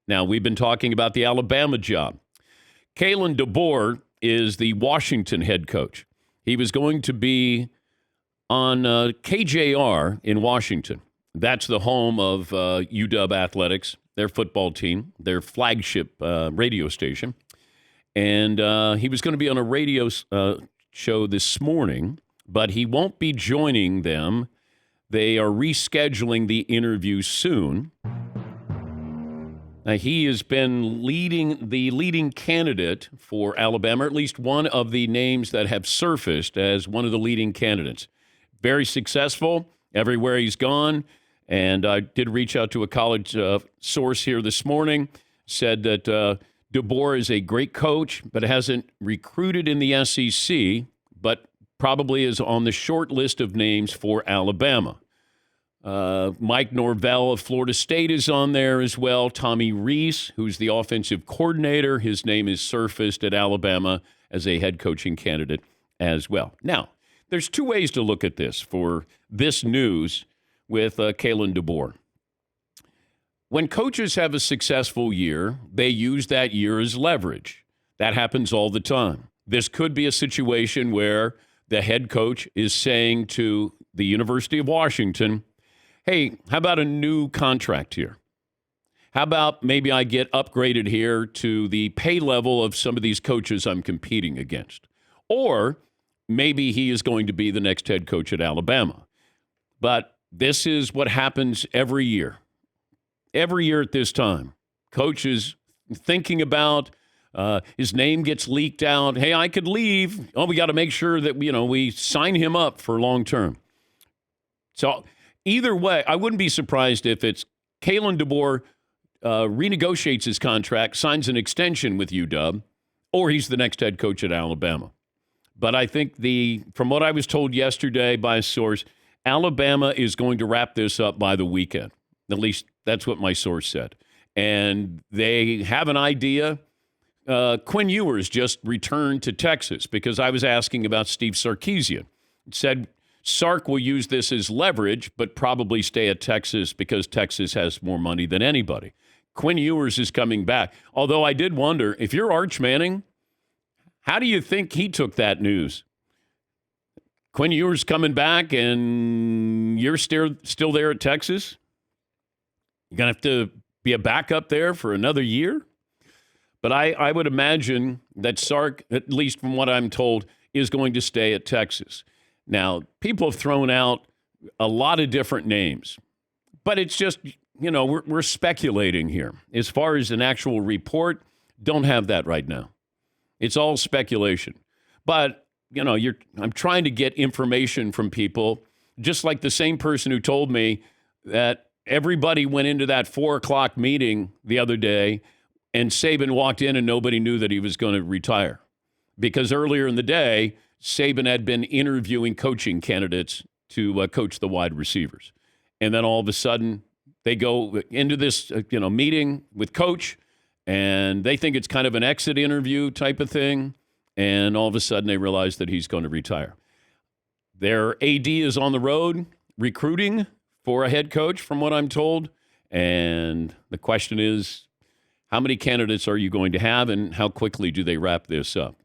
Now, we've been talking about the Alabama job. Kalen DeBoer is the Washington head coach. He was going to be on KJR in Washington. That's the home of UW Athletics, their football team, their flagship radio station. And he was going to be on a radio show this morning, but he won't be joining them. They are rescheduling the interview soon. Now, he has been the leading candidate for Alabama, or at least one of the names that have surfaced as one of the leading candidates. Very successful everywhere he's gone. And I did reach out to a college source here this morning, said that DeBoer is a great coach, but hasn't recruited in the SEC, but probably is on the short list of names for Alabama. Mike Norvell of Florida State is on there as well. Tommy Rees, who's the offensive coordinator, his name is surfaced at Alabama as a head coaching candidate as well. Now, there's two ways to look at this for this news with Kalen DeBoer. When coaches have a successful year, they use that year as leverage. That happens all the time. This could be a situation where the head coach is saying to the University of Washington, hey, how about a new contract here? How about maybe I get upgraded here to the pay level of some of these coaches I'm competing against? Or maybe he is going to be the next head coach at Alabama. But this is what happens every year. Every year at this time. Coach is thinking about his name gets leaked out. Hey, I could leave. Oh, we got to make sure that, we sign him up for long term. So either way, I wouldn't be surprised if it's Kalen DeBoer renegotiates his contract, signs an extension with UW, or he's the next head coach at Alabama. But I think from what I was told yesterday by a source, Alabama is going to wrap this up by the weekend. At least that's what my source said. And they have an idea. Quinn Ewers just returned to Texas because I was asking about Steve Sarkisian. Said Sark will use this as leverage, but probably stay at Texas because Texas has more money than anybody. Quinn Ewers is coming back. Although I did wonder, if you're Arch Manning, how do you think he took that news? Quinn Ewers coming back and you're still there at Texas? You're going to have to be a backup there for another year? But I would imagine that Sark, at least from what I'm told, is going to stay at Texas. Now, people have thrown out a lot of different names, but it's just, we're speculating here. As far as an actual report, don't have that right now. It's all speculation. But, I'm trying to get information from people, just like the same person who told me that everybody went into that 4 o'clock meeting the other day and Saban walked in and nobody knew that he was going to retire. Because earlier in the day, Saban had been interviewing coaching candidates to coach the wide receivers. And then all of a sudden, they go into this meeting with Coach, and they think it's kind of an exit interview type of thing. And all of a sudden, they realize that he's going to retire. Their AD is on the road recruiting for a head coach, from what I'm told. And the question is, how many candidates are you going to have, and how quickly do they wrap this up?